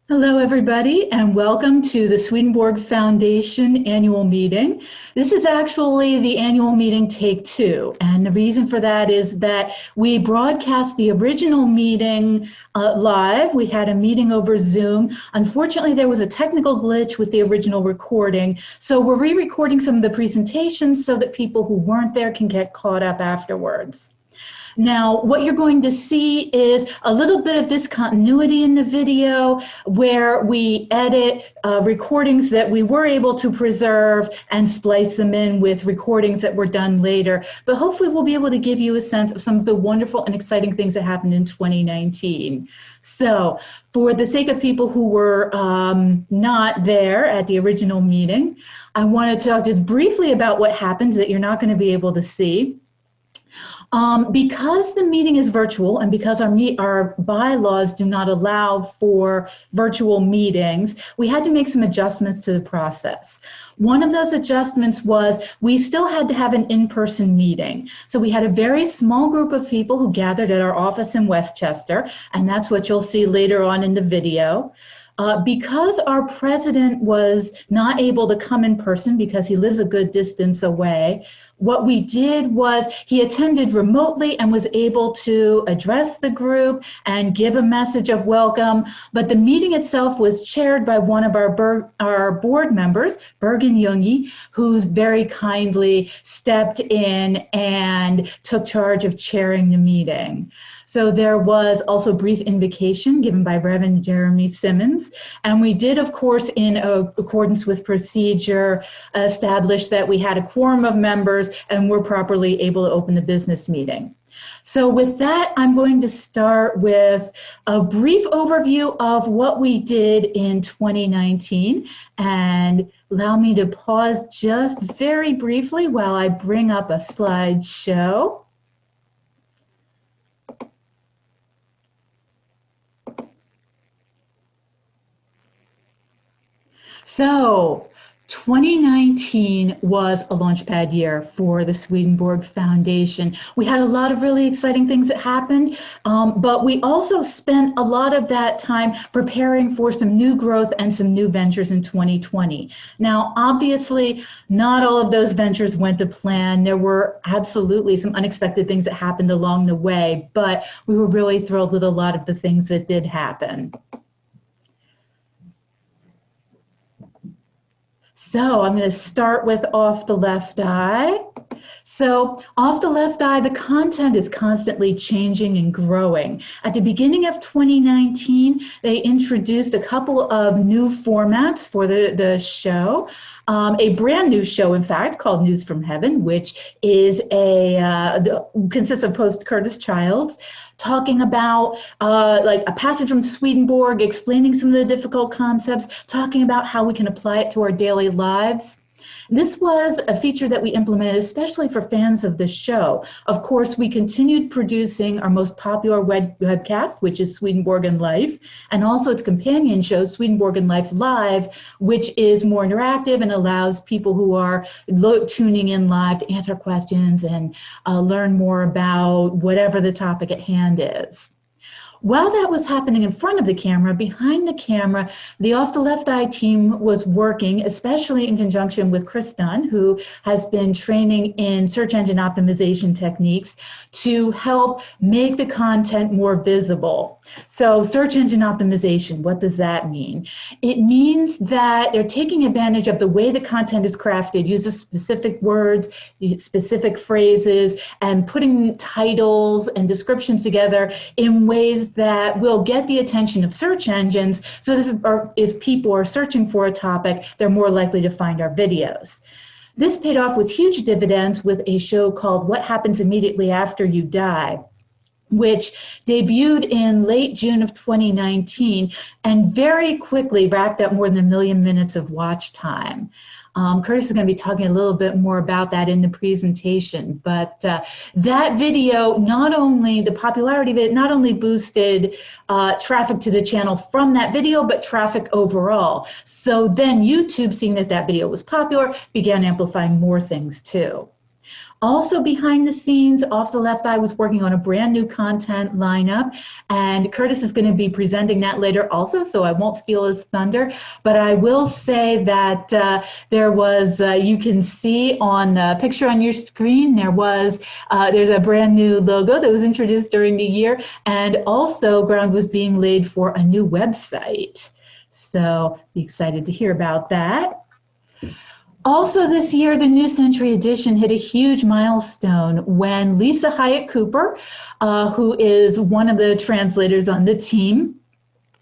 Hello, everybody, and welcome to the Swedenborg Foundation annual meeting. This is actually the annual meeting take two, and the reason for that is that we broadcast the original meeting live. We had a meeting over Zoom. Unfortunately, there was a technical glitch with the original recording, so we're re-recording some of the presentations so that people who weren't there can get caught up afterwards. Now, what you're going to see is a little bit of discontinuity in the video where we edit recordings that we were able to preserve and splice them in with recordings that were done later. But hopefully we'll be able to give you a sense of some of the wonderful and exciting things that happened in 2019. So for the sake of people who were not there at the original meeting, I want to talk just briefly about what happened that you're not going to be able to see. Because the meeting is virtual and because our bylaws do not allow for virtual meetings, we had to make some adjustments to the process. One of those adjustments was we still had to have an in-person meeting. So we had a very small group of people who gathered at our office in Westchester, and that's what you'll see later on in the video. Because our president was not able to come in person because he lives a good distance away, what we did was he attended remotely and was able to address the group and give a message of welcome. But the meeting itself was chaired by one of our board members, Bergen Jungi, who's very kindly stepped in and took charge of chairing the meeting. So there was also a brief invocation given by Reverend Jeremy Simmons. And we did, of course, in accordance with procedure, establish that we had a quorum of members and were properly able to open the business meeting. So with that, I'm going to start with a brief overview of what we did in 2019. And allow me to pause just very briefly while I bring up a slideshow. So 2019 was a launchpad year for the Swedenborg Foundation. We had a lot of really exciting things that happened, but we also spent a lot of that time preparing for some new growth and some new ventures in 2020. Now, obviously, not all of those ventures went to plan. There were absolutely some unexpected things that happened along the way, but we were really thrilled with a lot of the things that did happen. So I'm going to start with Off the Left Eye. So Off the Left Eye, the content is constantly changing and growing. At the beginning of 2019, they introduced a couple of new formats for the show. A brand new show, in fact, called News from Heaven, which is consists of host Curtis Childs, talking about like a passage from Swedenborg, explaining some of the difficult concepts, talking about how we can apply it to our daily lives. This was a feature that we implemented especially for fans of the show. Of course, we continued producing our most popular webcast, which is Swedenborg and Life, and also its companion show, Swedenborg and Life Live, which is more interactive and allows people who are tuning in live to answer questions and learn more about whatever the topic at hand is. While that was happening in front of the camera, behind the camera, the Off the Left Eye team was working, especially in conjunction with Chris Dunn, who has been training in search engine optimization techniques to help make the content more visible. So search engine optimization, what does that mean? It means that they're taking advantage of the way the content is crafted, uses specific words, specific phrases, and putting titles and descriptions together in ways that will get the attention of search engines so that if people are searching for a topic, they're more likely to find our videos. This paid off with huge dividends with a show called What Happens Immediately After You Die, which debuted in late June of 2019 and very quickly racked up more than 1 million minutes of watch time. Curtis is going to be talking a little bit more about that in the presentation, but that video, the popularity of it not only boosted traffic to the channel from that video, but traffic overall. So then YouTube, seeing that that video was popular, began amplifying more things too. Also behind the scenes, OffTheLeftEye was working on a brand new content lineup, and Curtis is going to be presenting that later also, so I won't steal his thunder. But I will say that there was, you can see on the picture on your screen, there's a brand new logo that was introduced during the year, and also ground was being laid for a new website. So be excited to hear about that. Also this year, the New Century Edition hit a huge milestone when Lisa Hyatt Cooper, who is one of the translators on the team,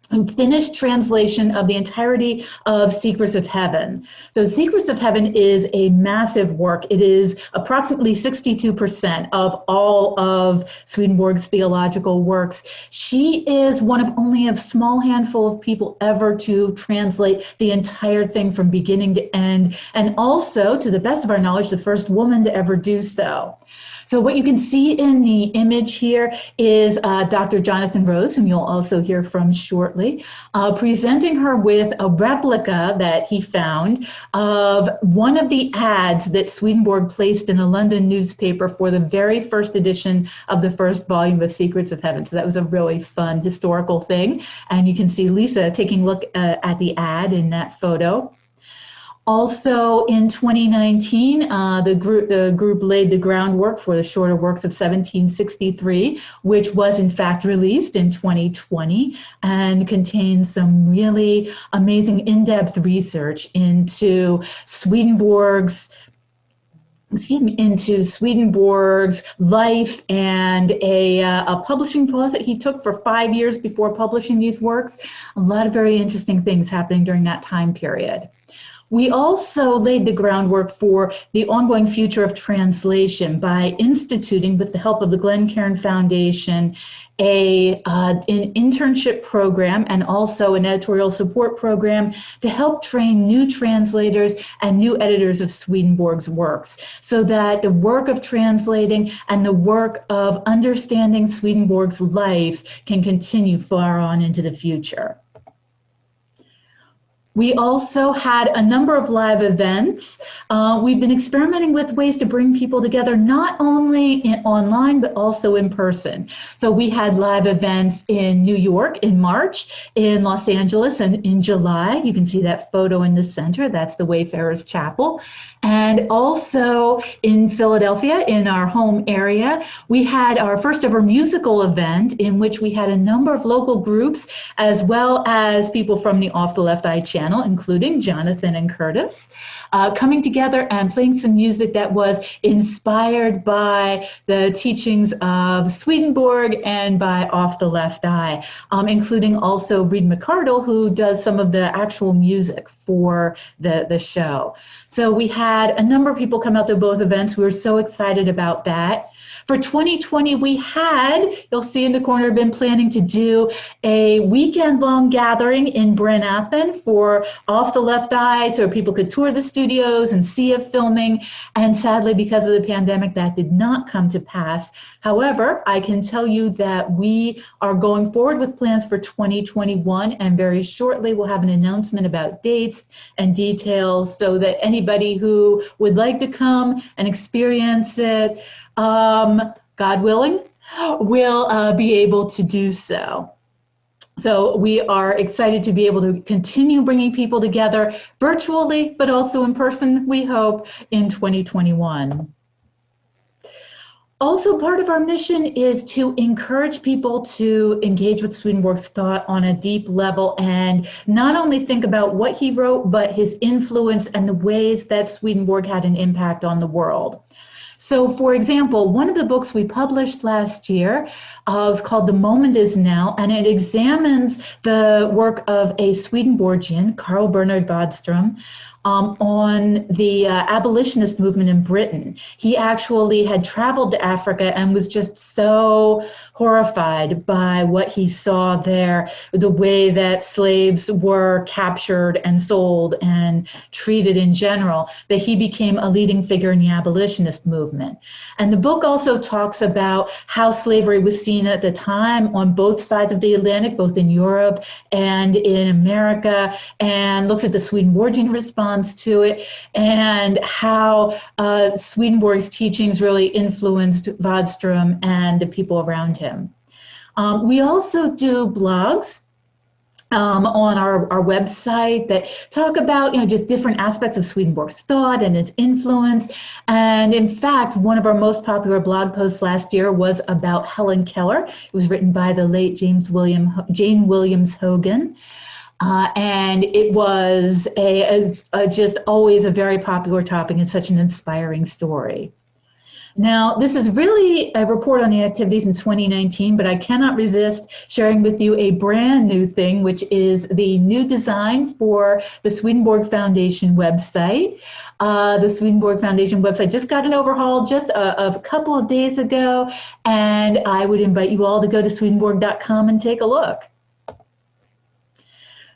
who finished translation of the entirety of Secrets of Heaven. So Secrets of Heaven is a massive work. It is approximately 62% of all of Swedenborg's theological works. She is one of only a small handful of people ever to translate the entire thing from beginning to end, and also, to the best of our knowledge, the first woman to ever do so. So what you can see in the image here is Dr. Jonathan Rose, whom you'll also hear from shortly, presenting her with a replica that he found of one of the ads that Swedenborg placed in a London newspaper for the very first edition of the first volume of Secrets of Heaven. So that was a really fun historical thing. And you can see Lisa taking a look at the ad in that photo. Also in 2019, the group laid the groundwork for the shorter works of 1763, which was in fact released in 2020 and contains some really amazing in-depth research into Swedenborg's life and a publishing pause that he took for 5 years before publishing these works. A lot of very interesting things happening during that time period. We also laid the groundwork for the ongoing future of translation by instituting, with the help of the Glencairn Foundation, an internship program and also an editorial support program to help train new translators and new editors of Swedenborg's works, so that the work of translating and the work of understanding Swedenborg's life can continue far on into the future. We also had a number of live events. We've been experimenting with ways to bring people together, not only online, but also in person. So we had live events in New York in March, in Los Angeles and in July. You can see that photo in the center. That's the Wayfarers Chapel. And also in Philadelphia, in our home area, we had our first ever musical event in which we had a number of local groups, as well as people from the OffTheLeftEye channel, including Jonathan and Curtis, coming together and playing some music that was inspired by the teachings of Swedenborg and by OffTheLeftEye, including also Reed McCardle, who does some of the actual music for the show. So we had a number of people come out to both events. We were so excited about that. For 2020, we had, you'll see in the corner, been planning to do a weekend-long gathering in Bryn Athyn for OffTheLeftEye, so people could tour the studios and see it filming. And sadly, because of the pandemic, that did not come to pass. However, I can tell you that we are going forward with plans for 2021, and very shortly we'll have an announcement about dates and details so that anybody who would like to come and experience it, God willing, will be able to do so. So we are excited to be able to continue bringing people together virtually, but also in person, we hope, in 2021. Also, part of our mission is to encourage people to engage with Swedenborg's thought on a deep level and not only think about what he wrote, but his influence and the ways that Swedenborg had an impact on the world. So, for example, one of the books we published last year was called The Moment Is Now, and it examines the work of a Swedenborgian, Carl Bernhard Bodström, on the abolitionist movement in Britain. He actually had traveled to Africa and was just so horrified by what he saw there, the way that slaves were captured and sold and treated in general, that he became a leading figure in the abolitionist movement. And the book also talks about how slavery was seen at the time on both sides of the Atlantic, both in Europe and in America, and looks at the Swedenborgian response to it, and how Swedenborg's teachings really influenced Wadström and the people around him. We also do blogs on our website that talk about, just different aspects of Swedenborg's thought and its influence. And in fact, one of our most popular blog posts last year was about Helen Keller. It was written by the late Jane Williams Hogan. And it was just always a very popular topic and such an inspiring story. Now, this is really a report on the activities in 2019, but I cannot resist sharing with you a brand new thing, which is the new design for the Swedenborg Foundation website. The Swedenborg Foundation website just got an overhaul just a couple of days ago, and I would invite you all to go to swedenborg.com and take a look.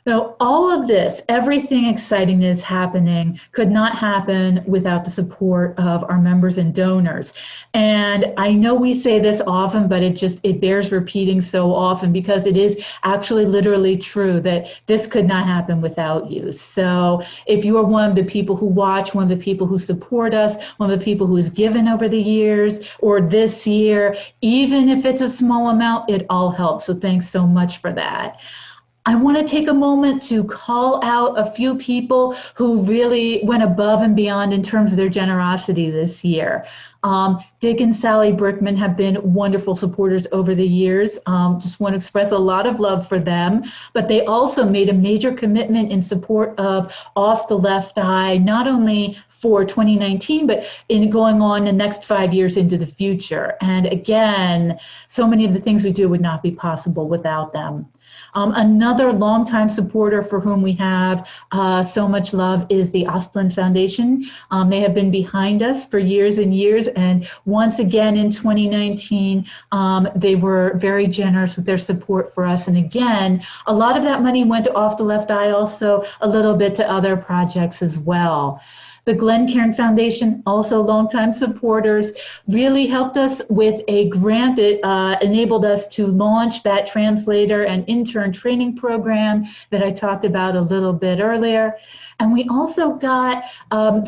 So all of this, everything exciting that is happening could not happen without the support of our members and donors. And I know we say this often, but it bears repeating so often, because it is actually literally true that this could not happen without you. So if you are one of the people who watch, one of the people who support us, one of the people who has given over the years or this year, even if it's a small amount, it all helps. So thanks so much for that. I want to take a moment to call out a few people who really went above and beyond in terms of their generosity this year. Dick and Sally Brickman have been wonderful supporters over the years. Just want to express a lot of love for them, but they also made a major commitment in support of OffTheLeftEye, not only for 2019, but in going on the next 5 years into the future. And again, so many of the things we do would not be possible without them. Another longtime supporter for whom we have so much love is the Östlund Foundation. They have been behind us for years and years, and once again in 2019, they were very generous with their support for us. And again, a lot of that money went to OffTheLeftEye, also a little bit to other projects as well. The Glencairn Foundation, also longtime supporters, really helped us with a grant that enabled us to launch that translator and intern training program that I talked about a little bit earlier. And we also got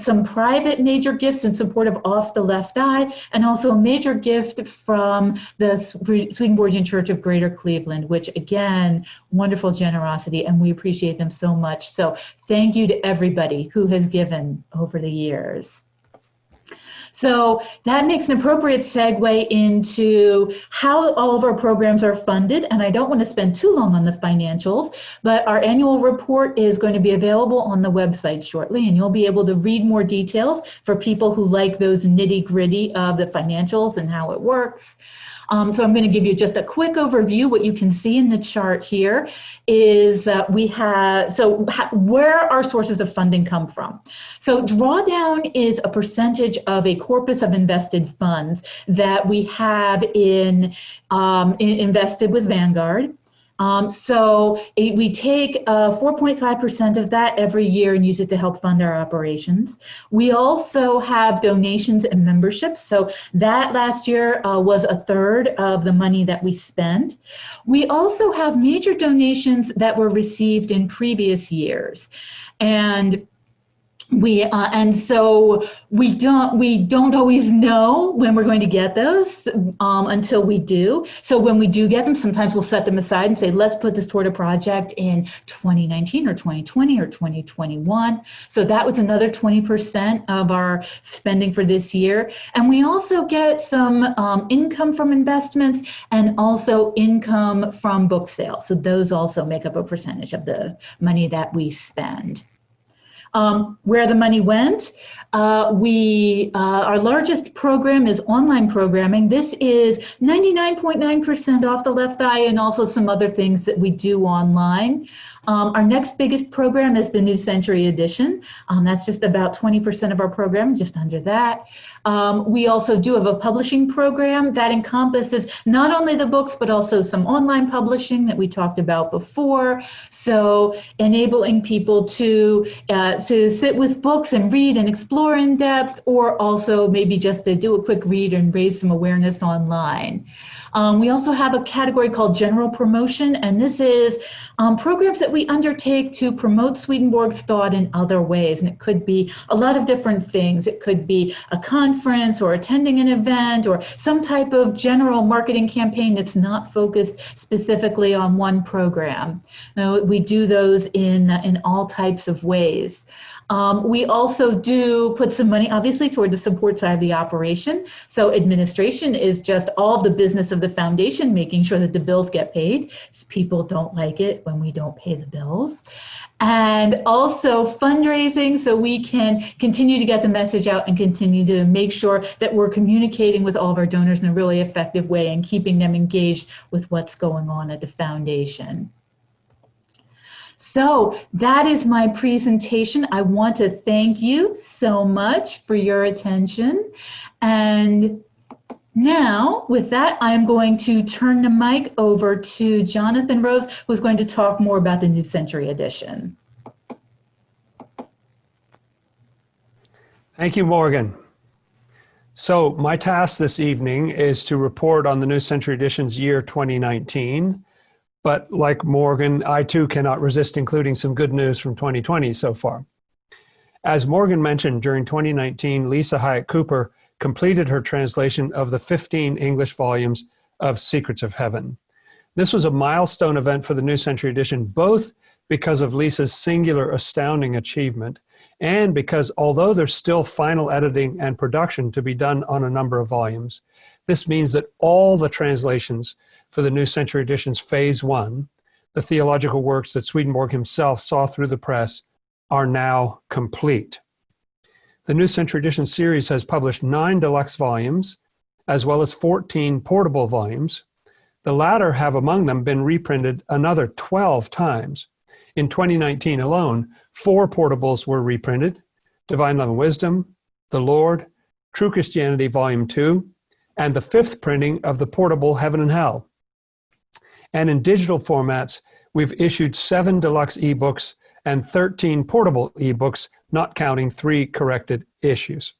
some private major gifts in support of OffTheLeftEye, and also a major gift from the Swedenborgian Church of Greater Cleveland, which again, wonderful generosity, and we appreciate them so much. So thank you to everybody who has given over the years. So that makes an appropriate segue into how all of our programs are funded. And I don't want to spend too long on the financials, but our annual report is going to be available on the website shortly, and you'll be able to read more details for people who like those nitty-gritty of the financials and how it works. So I'm going to give you just a quick overview. What you can see in the chart here is where our sources of funding come from. So drawdown is a percentage of a corpus of invested funds that we have invested with Vanguard. We take 4.5% of that every year and use it to help fund our operations. We also have donations and memberships. So that last year was a third of the money that we spent. We also have major donations that were received in previous years. And so we don't always know when we're going to get those until we do. So when we do get them, sometimes we'll set them aside and say, let's put this toward a project in 2019 or 2020 or 2021. So that was another 20% of our spending for this year. And we also get some income from investments and also income from book sales. So those also make up a percentage of the money that we spend. Where the money went, our largest program is online programming. This is 99.9% Off the Left Eye and also some other things that we do online. Our next biggest program is the New Century Edition. That's just about 20% of our program, just under that. We also do have a publishing program that encompasses not only the books, but also some online publishing that we talked about before. So enabling people to sit with books and read and explore in depth, or also maybe just to do a quick read and raise some awareness online. We also have a category called general promotion, and this is programs that we undertake to promote Swedenborg's thought in other ways. And it could be a lot of different things. It could be a conference or attending an event or some type of general marketing campaign that's not focused specifically on one program. Now, we do those in all types of ways. We also do put some money, obviously, toward the support side of the operation. So administration is just all of the business of the foundation, making sure that the bills get paid. People don't like it when we don't pay the bills. And also fundraising, so we can continue to get the message out and continue to make sure that we're communicating with all of our donors in a really effective way and keeping them engaged with what's going on at the foundation. So that is my presentation. I want to thank you so much for your attention. And now, with that, I'm going to turn the mic over to Jonathan Rose, who's going to talk more about the New Century Edition. Thank you, Morgan. So my task this evening is to report on the New Century Edition's year 2019. But like Morgan, I too cannot resist including some good news from 2020 so far. As Morgan mentioned, during 2019, Lisa Hyatt Cooper completed her translation of the 15 English volumes of Secrets of Heaven. This was a milestone event for the New Century Edition, both because of Lisa's singular, astounding achievement, and because although there's still final editing and production to be done on a number of volumes, this means that all the translations for the New Century Edition's Phase 1, the theological works that Swedenborg himself saw through the press, are now complete. The New Century Edition series has published 9 deluxe volumes, as well as 14 portable volumes. The latter have among them been reprinted another 12 times. In 2019 alone, 4 portables were reprinted: Divine Love and Wisdom, The Lord, True Christianity Volume 2, and the 5th printing of the portable Heaven and Hell. And in digital formats, we've issued 7 deluxe ebooks and 13 portable ebooks, not counting 3 corrected issues.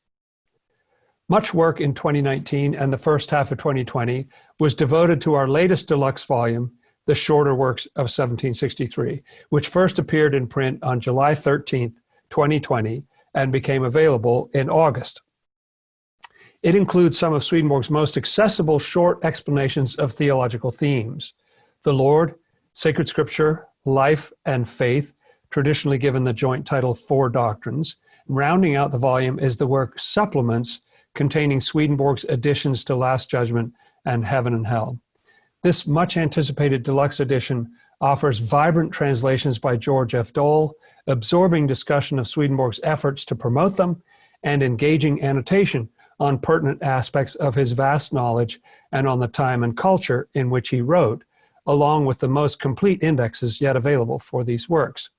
Much work in 2019 and the first half of 2020 was devoted to our latest deluxe volume, The Shorter Works of 1763, which first appeared in print on July 13th, 2020, and became available in August. It includes some of Swedenborg's most accessible short explanations of theological themes: the Lord, sacred scripture, life, and faith, traditionally given the joint title Four Doctrines. Rounding out the volume is the work Supplements, containing Swedenborg's additions to Last Judgment and Heaven and Hell. This much anticipated deluxe edition offers vibrant translations by George F. Dole, absorbing discussion of Swedenborg's efforts to promote them, and engaging annotation on pertinent aspects of his vast knowledge and on the time and culture in which he wrote, along with the most complete indexes yet available for these works.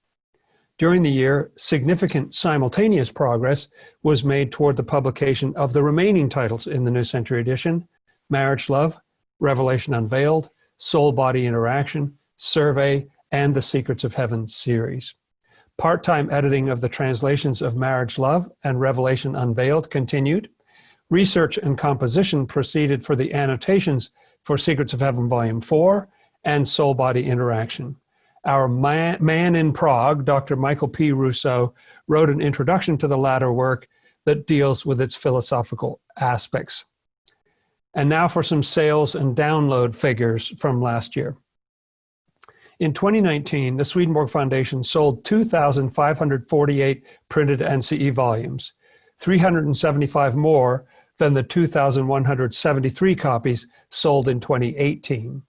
During the year, significant simultaneous progress was made toward the publication of the remaining titles in the New Century Edition: Marriage Love, Revelation Unveiled, Soul-Body Interaction, Survey, and the Secrets of Heaven series. Part-time editing of the translations of Marriage Love and Revelation Unveiled continued. Research and composition proceeded for the annotations for Secrets of Heaven Volume 4 and Soul-Body Interaction. Our man in Prague, Dr. Michael P. Rousseau, wrote an introduction to the latter work that deals with its philosophical aspects. And now for some sales and download figures from last year. In 2019, the Swedenborg Foundation sold 2,548 printed NCE volumes, 375 more than the 2,173 copies sold in 2018.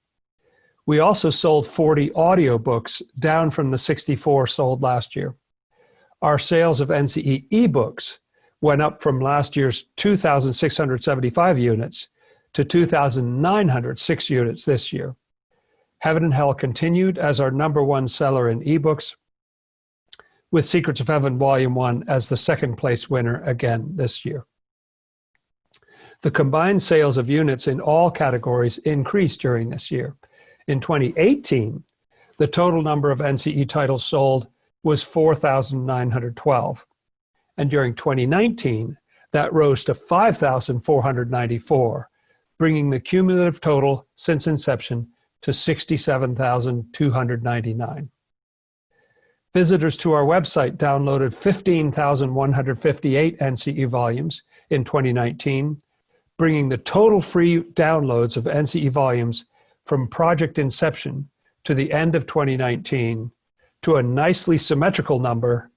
We also sold 40 audiobooks, down from the 64 sold last year. Our sales of NCE ebooks went up from last year's 2,675 units to 2,906 units this year. Heaven and Hell continued as our #1 seller in ebooks, with Secrets of Heaven Volume 1 as the second place winner again this year. The combined sales of units in all categories increased during this year. In 2018, the total number of NCE titles sold was 4,912. And during 2019, that rose to 5,494, bringing the cumulative total since inception to 67,299. Visitors to our website downloaded 15,158 NCE volumes in 2019, bringing the total free downloads of NCE volumes from project inception to the end of 2019 to a nicely symmetrical number,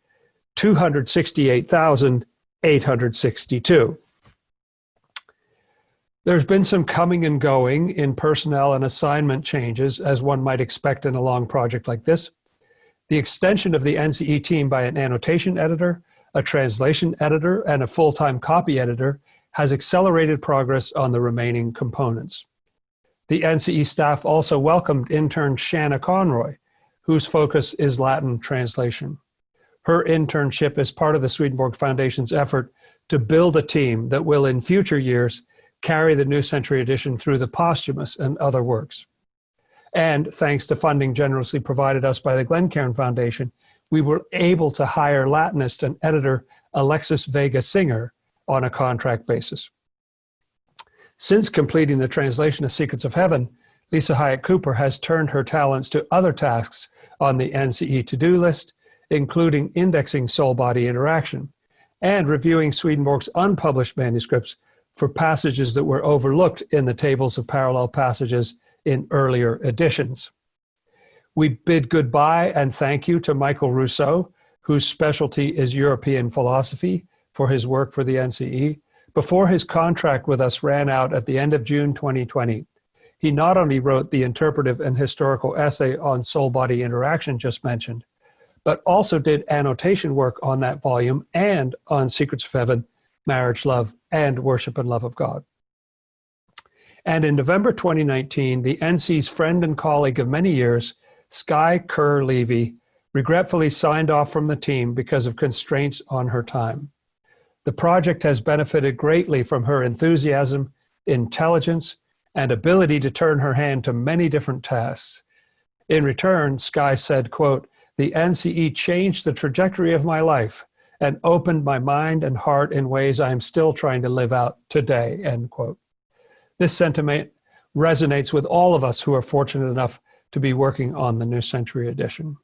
268,862. There's been some coming and going in personnel and assignment changes, as one might expect in a long project like this. The extension of the NCE team by an annotation editor, a translation editor, and a full-time copy editor has accelerated progress on the remaining components. The NCE staff also welcomed intern Shanna Conroy, whose focus is Latin translation. Her internship is part of the Swedenborg Foundation's effort to build a team that will, in future years, carry the New Century Edition through the posthumous and other works. And thanks to funding generously provided us by the Glencairn Foundation, we were able to hire Latinist and editor Alexis Vega Singer on a contract basis. Since completing the translation of Secrets of Heaven, Lisa Hyatt Cooper has turned her talents to other tasks on the NCE to-do list, including indexing soul-body interaction and reviewing Swedenborg's unpublished manuscripts for passages that were overlooked in the tables of parallel passages in earlier editions. We bid goodbye and thank you to Michael Rousseau, whose specialty is European philosophy, for his work for the NCE. Before his contract with us ran out at the end of June 2020, he not only wrote the interpretive and historical essay on soul-body interaction just mentioned, but also did annotation work on that volume and on Secrets of Heaven, Marriage, Love, and Worship and Love of God. And in November 2019, the NC's friend and colleague of many years, Skye Kerr-Levy, regretfully signed off from the team because of constraints on her time. The project has benefited greatly from her enthusiasm, intelligence, and ability to turn her hand to many different tasks. In return, Skye said, quote, "The NCE changed the trajectory of my life and opened my mind and heart in ways I am still trying to live out today," end quote. This sentiment resonates with all of us who are fortunate enough to be working on the New Century Edition.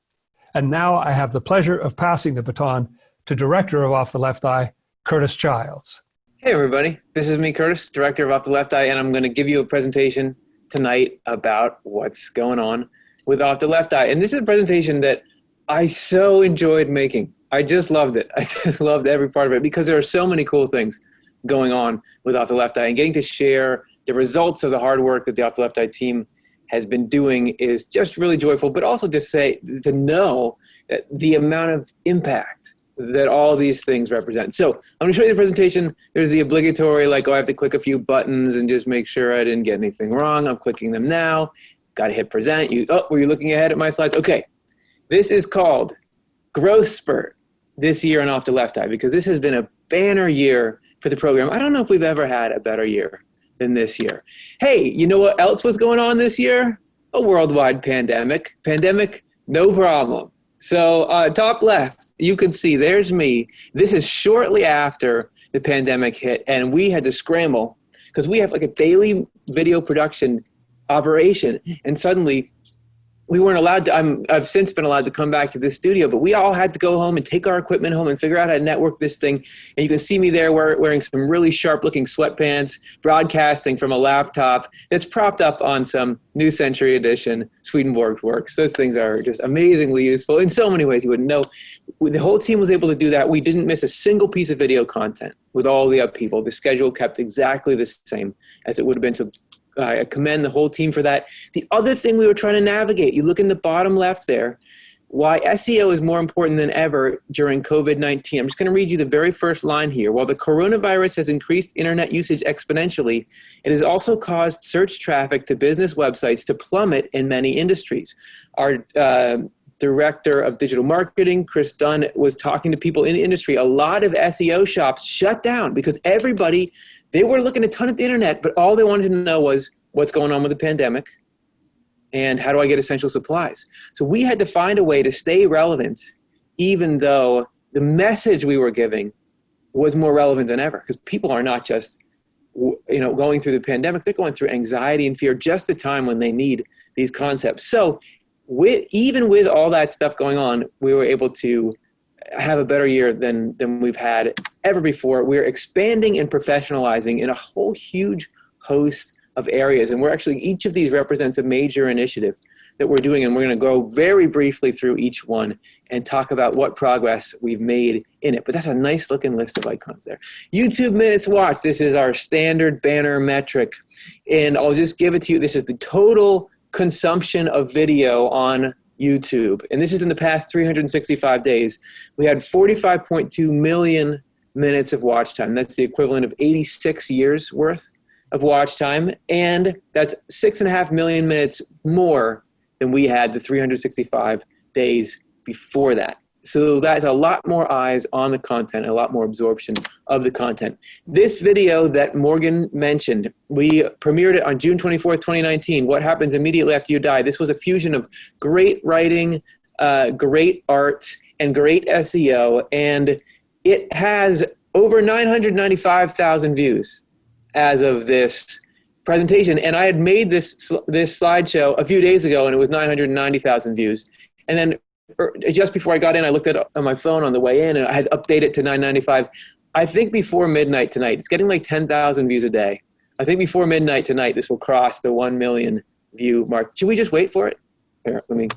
And now I have the pleasure of passing the baton to Director of Off the Left Eye, Curtis Childs. Hey everybody, this is me, Curtis, Director of Off the Left Eye, and I'm going to give you a presentation tonight about what's going on with Off the Left Eye. And this is a presentation that I so enjoyed making. I just loved it. I just loved every part of it because there are so many cool things going on with Off the Left Eye, and getting to share the results of the hard work that the Off the Left Eye team has been doing is just really joyful, but also to know that the amount of impact that all these things represent. So I'm going to show you the presentation. There's the obligatory, like, oh, I have to click a few buttons and just make sure I didn't get anything wrong. I'm clicking them now. Got to hit present. Were you looking ahead at my slides? Okay. This is called Growth Spurt this year on Off the Left Eye, because this has been a banner year for the program. I don't know if we've ever had a better year than this year. Hey, you know what else was going on this year? A worldwide pandemic. Pandemic, no problem. So top left, you can see there's me. This is shortly after the pandemic hit, and we had to scramble because we have like a daily video production operation, and suddenly we weren't allowed to, I've since been allowed to come back to this studio, but we all had to go home and take our equipment home and figure out how to network this thing. And you can see me there wearing some really sharp looking sweatpants, broadcasting from a laptop that's propped up on some New Century Edition Swedenborg works. Those things are just amazingly useful in so many ways you wouldn't know. The whole team was able to do that. We didn't miss a single piece of video content with all the upheaval. The schedule kept exactly the same as it would have been. So I commend the whole team for that. The other thing we were trying to navigate, you look in the bottom left there, why SEO is more important than ever during COVID-19. I'm just going to read you the very first line here. While the coronavirus has increased internet usage exponentially, it has also caused search traffic to business websites to plummet in many industries. Our director of digital marketing, Chris Dunn, was talking to people in the industry. A lot of SEO shops shut down because they were looking a ton at the internet, but all they wanted to know was what's going on with the pandemic and how do I get essential supplies. So we had to find a way to stay relevant, even though the message we were giving was more relevant than ever, because people are not just going through the pandemic, they're going through anxiety and fear just at a time when they need these concepts. So even with all that stuff going on, we were able to have a better year than we've had ever before. We're expanding and professionalizing in a whole huge host of areas. And each of these represents a major initiative that we're doing. And we're going to go very briefly through each one and talk about what progress we've made in it. But that's a nice looking list of icons there. YouTube minutes watched. This is our standard banner metric. And I'll just give it to you. This is the total consumption of video on YouTube. And this is in the past 365 days. We had 45.2 million minutes of watch time. That's the equivalent of 86 years worth of watch time. And that's 6.5 million minutes more than we had the 365 days before that. So that's a lot more eyes on the content, a lot more absorption of the content. This video that Morgan mentioned, we premiered it on June 24th, 2019. What happens immediately after you die? This was a fusion of great writing, great art, and great SEO. And it has over 995,000 views as of this presentation. And I had made this slideshow a few days ago, and it was 990,000 views. And then just before I got in, I looked at it on my phone on the way in, and I had updated it to 995. I think before midnight tonight, it's getting like 10,000 views a day. I think before midnight tonight, this will cross the 1 million view mark. Should we just wait for it? Here, let me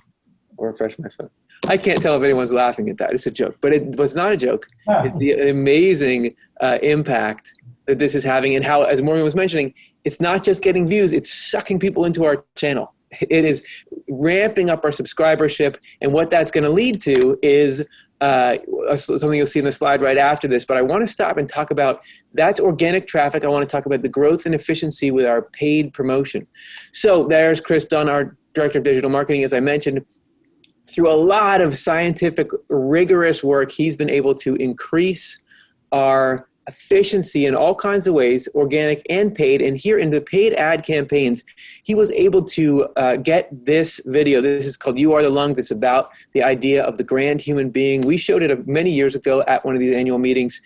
refresh my phone. I can't tell if anyone's laughing at that. It's a joke, but it was not a joke. It's the amazing impact that this is having, and how, as Morgan was mentioning, it's not just getting views, it's sucking people into our channel. It is ramping up our subscribership, and what that's going to lead to is something you'll see in the slide right after this. But I want to stop and talk about, that's organic traffic. I want to talk about the growth and efficiency with our paid promotion. So there's Chris Dunn, our director of digital marketing. As I mentioned, through a lot of scientific, rigorous work, he's been able to increase our efficiency in all kinds of ways, organic and paid. And here in the paid ad campaigns, he was able to get this video. This is called You Are the Lungs. It's about the idea of the grand human being. We showed it many years ago at one of these annual meetings.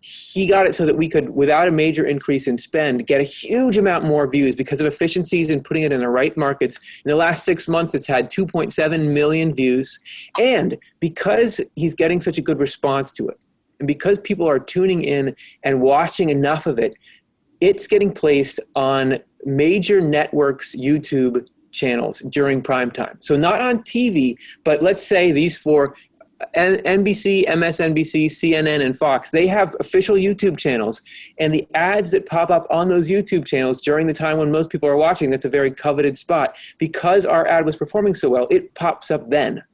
He got it so that we could, without a major increase in spend, get a huge amount more views because of efficiencies in putting it in the right markets. In the last 6 months, it's had 2.7 million views. And because he's getting such a good response to it, and because people are tuning in and watching enough of it, it's getting placed on major networks' YouTube channels during prime time. So not on TV, but let's say these four, NBC, MSNBC, CNN, and Fox, they have official YouTube channels. And the ads that pop up on those YouTube channels during the time when most people are watching, that's a very coveted spot. Because our ad was performing so well, it pops up then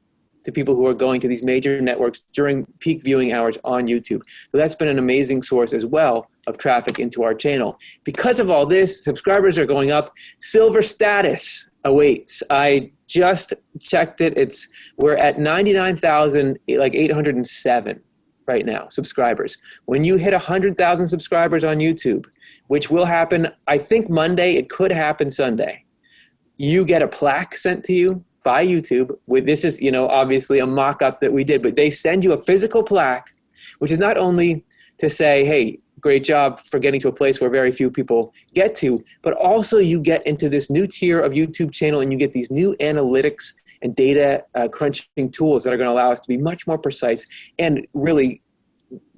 to people who are going to these major networks during peak viewing hours on YouTube. So that's been an amazing source as well of traffic into our channel. Because of all this, subscribers are going up. Silver status awaits. I just checked it. We're at 99,807 right now, subscribers. When you hit 100,000 subscribers on YouTube, which will happen, I think Monday, it could happen Sunday, you get a plaque sent to you by YouTube. This is, obviously a mock-up that we did, but they send you a physical plaque, which is not only to say, hey, great job for getting to a place where very few people get to, but also you get into this new tier of YouTube channel, and you get these new analytics and data crunching tools that are going to allow us to be much more precise and really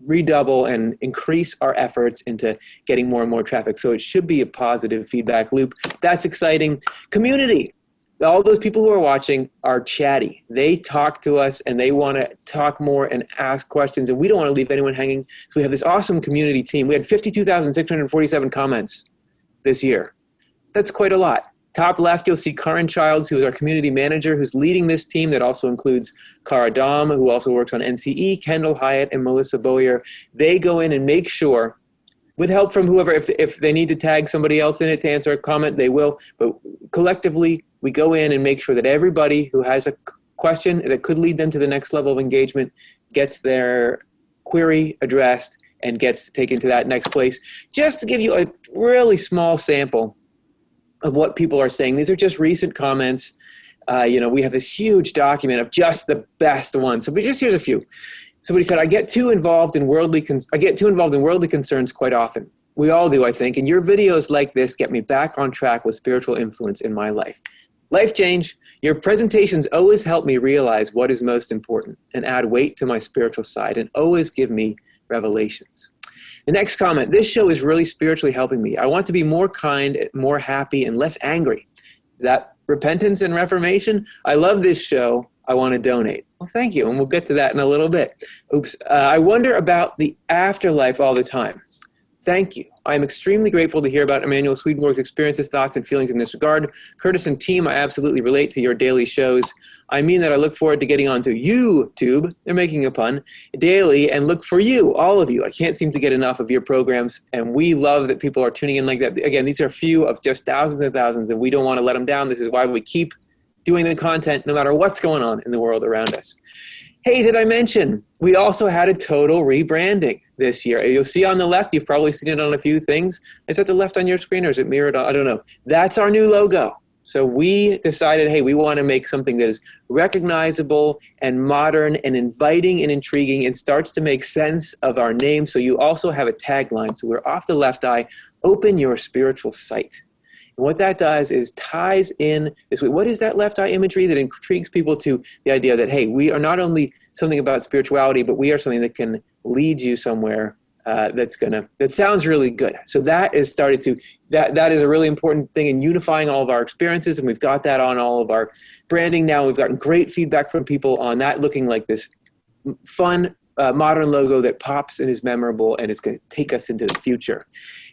redouble and increase our efforts into getting more and more traffic. So it should be a positive feedback loop. That's exciting. Community. All those people who are watching are chatty. They talk to us and they want to talk more and ask questions, and we don't want to leave anyone hanging. So we have this awesome community team. We had 52,647 comments this year. That's quite a lot. Top left, you'll see Karin Childs, who is our community manager, who's leading this team that also includes Cara Dom, who also works on NCE, Kendall Hyatt, and Melissa Boyer. They go in and make sure, with help from whoever, if they need to tag somebody else in it to answer a comment, they will. But collectively, we go in and make sure that everybody who has a question that could lead them to the next level of engagement gets their query addressed and gets taken to that next place. Just to give you a really small sample of what people are saying. These are just recent comments. We have this huge document of just the best ones. So here's a few. Somebody said, I get too involved in worldly concerns quite often. We all do, I think. And your videos like this get me back on track with spiritual influence in my life. Life change. Your presentations always help me realize what is most important and add weight to my spiritual side and always give me revelations. The next comment, this show is really spiritually helping me. I want to be more kind, more happy, and less angry. Is that repentance and reformation? I love this show. I want to donate. Well, thank you. And we'll get to that in a little bit. I wonder about the afterlife all the time. Thank you. I am extremely grateful to hear about Emmanuel Swedenborg's experiences, thoughts, and feelings in this regard. Curtis and team, I absolutely relate to your daily shows. I mean that I look forward to getting onto YouTube, they're making a pun, daily, and look for you, all of you. I can't seem to get enough of your programs, and we love that people are tuning in like that. Again, these are a few of just thousands and thousands, and we don't want to let them down. This is why we keep doing the content no matter what's going on in the world around us. Hey, did I mention we also had a total rebranding this year? You'll see on the left, you've probably seen it on a few things. Is that the left on your screen or is it mirrored? I don't know. That's our new logo. So we decided, hey, we want to make something that is recognizable and modern and inviting and intriguing and starts to make sense of our name. So you also have a tagline. So we're Off the Left Eye, open your spiritual sight. And what that does is ties in this way. What is that left eye imagery that intrigues people to the idea that, hey, we are not only something about spirituality, but we are something that can lead you somewhere that sounds really good. So that is that is a really important thing in unifying all of our experiences. And we've got that on all of our branding now. We've gotten great feedback from people on that looking like this fun, modern logo that pops and is memorable and is going to take us into the future.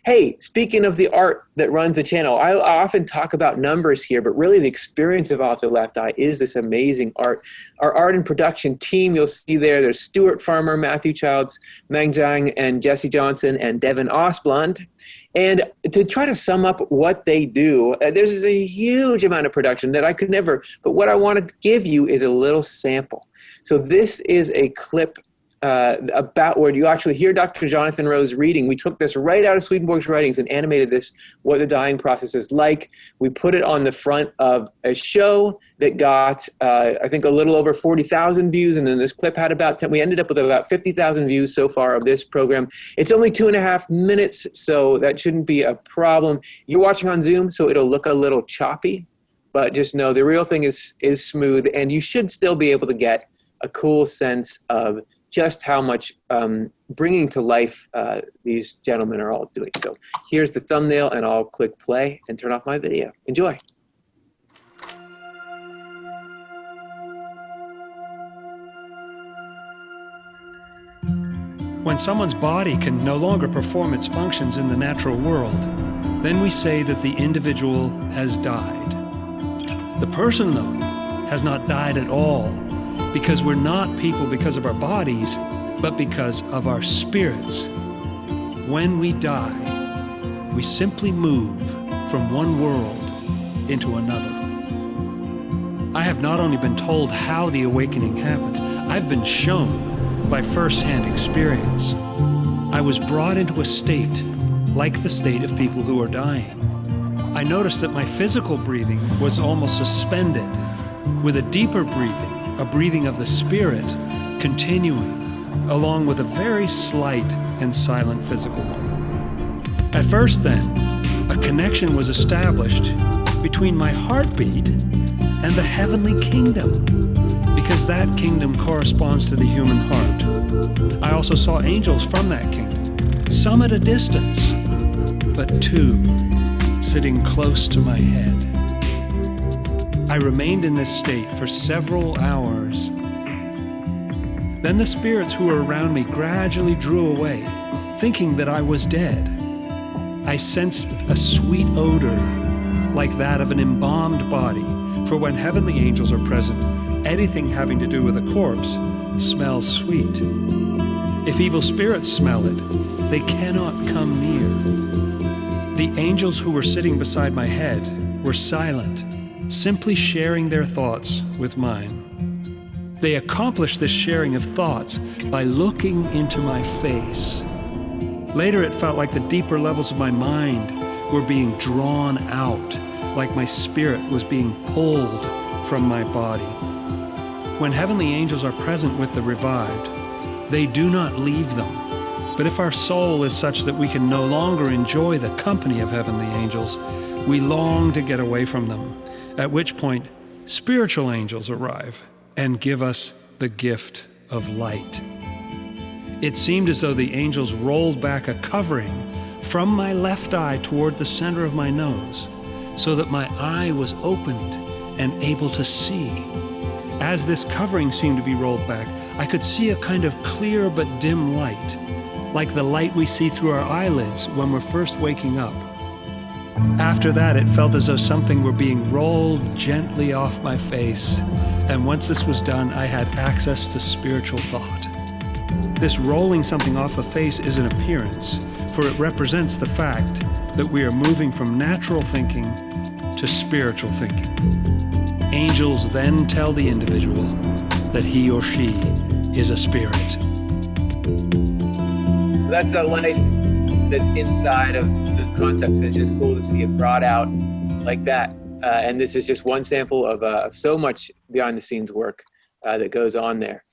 Hey, speaking of the art that runs the channel, I often talk about numbers here, but really the experience of Off the Left Eye is this amazing art. Our art and production team, you'll see there's Stuart Farmer, Matthew Childs, Meng Zhang, and Jesse Johnson, and Devin Osblund. And to try to sum up what they do, there's a huge amount of production that I could never, but what I want to give you is a little sample. So this is a clip about where you actually hear Dr. Jonathan Rose reading. We took this right out of Swedenborg's writings and animated this, what the dying process is like. We put it on the front of a show that got, I think, a little over 40,000 views. And then this clip had we ended up with about 50,000 views so far of this program. It's only 2.5 minutes, so that shouldn't be a problem. You're watching on Zoom, so it'll look a little choppy, but just know the real thing is smooth, and you should still be able to get a cool sense of just how much bringing to life these gentlemen are all doing. So here's the thumbnail, and I'll click play and turn off my video. Enjoy. When someone's body can no longer perform its functions in the natural world, then we say that the individual has died. The person, though, has not died at all, because we're not people because of our bodies, but because of our spirits. When we die, we simply move from one world into another. I have not only been told how the awakening happens, I've been shown by first-hand experience. I was brought into a state like the state of people who are dying. I noticed that my physical breathing was almost suspended, with a deeper breathing, a breathing of the spirit, continuing, along with a very slight and silent physical one. At first then, a connection was established between my heartbeat and the heavenly kingdom, because that kingdom corresponds to the human heart. I also saw angels from that kingdom, some at a distance, but two sitting close to my head. I remained in this state for several hours. Then the spirits who were around me gradually drew away, thinking that I was dead. I sensed a sweet odor, like that of an embalmed body. For when heavenly angels are present, anything having to do with a corpse smells sweet. If evil spirits smell it, they cannot come near. The angels who were sitting beside my head were silent, simply sharing their thoughts with mine. They accomplished this sharing of thoughts by looking into my face. Later, it felt like the deeper levels of my mind were being drawn out, like my spirit was being pulled from my body. When heavenly angels are present with the revived, they do not leave them. But if our soul is such that we can no longer enjoy the company of heavenly angels, we long to get away from them, at which point spiritual angels arrive and give us the gift of light. It seemed as though the angels rolled back a covering from my left eye toward the center of my nose, so that my eye was opened and able to see. As this covering seemed to be rolled back, I could see a kind of clear but dim light, like the light we see through our eyelids when we're first waking up. After that, it felt as though something were being rolled gently off my face, and once this was done, I had access to spiritual thought. This rolling something off the face is an appearance, for it represents the fact that we are moving from natural thinking to spiritual thinking. Angels then tell the individual that he or she is a spirit. That's a life that's inside of those concepts. It's just cool to see it brought out like that. And this is just one sample of so much behind the scenes work that goes on there.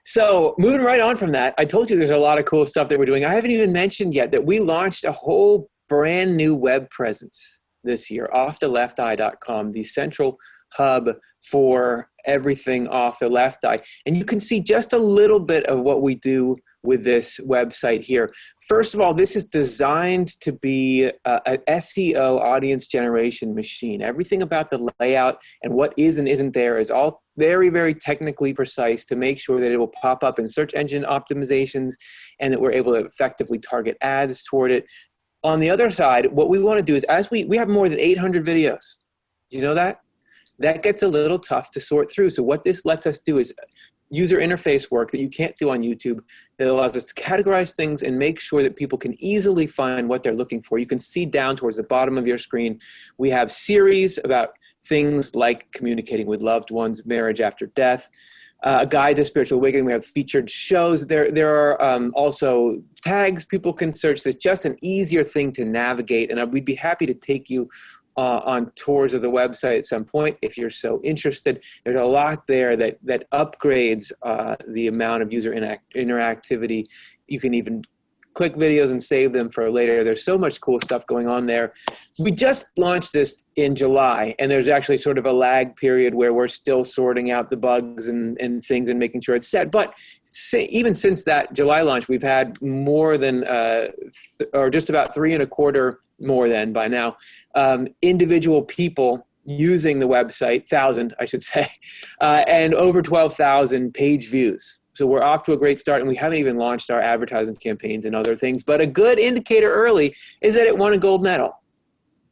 So moving right on from that, I told you there's a lot of cool stuff that we're doing. I haven't even mentioned yet that we launched a whole brand new web presence this year, OffTheLeftEye.com, the central hub for everything Off the Left Eye. And you can see just a little bit of what we do with this website here. First of all, this is designed to be an SEO audience generation machine. Everything about the layout and what is and isn't there is all very, very technically precise to make sure that it will pop up in search engine optimizations and that we're able to effectively target ads toward it. On the other side, what we want to do is, as we have more than 800 videos. Do you know that? That gets a little tough to sort through. So what this lets us do is user interface work that you can't do on YouTube. It allows us to categorize things and make sure that people can easily find what they're looking for. You can see down towards the bottom of your screen, we have series about things like communicating with loved ones, marriage after death, a guide to spiritual awakening. We have featured shows. There are also tags people can search. That's just an easier thing to navigate. And we'd be happy to take you on tours of the website at some point if you're so interested. There's a lot there that upgrades the amount of user interactivity. You can even click videos and save them for later. There's so much cool stuff going on there. We just launched this in July, and there's actually sort of a lag period where we're still sorting out the bugs and things and making sure it's set. But even since that July launch, we've had more than, or just about 3.25 more than by now, individual people using the website, 1,000, I should say, and over 12,000 page views. So we're off to a great start, and we haven't even launched our advertising campaigns and other things. But a good indicator early is that it won a gold medal.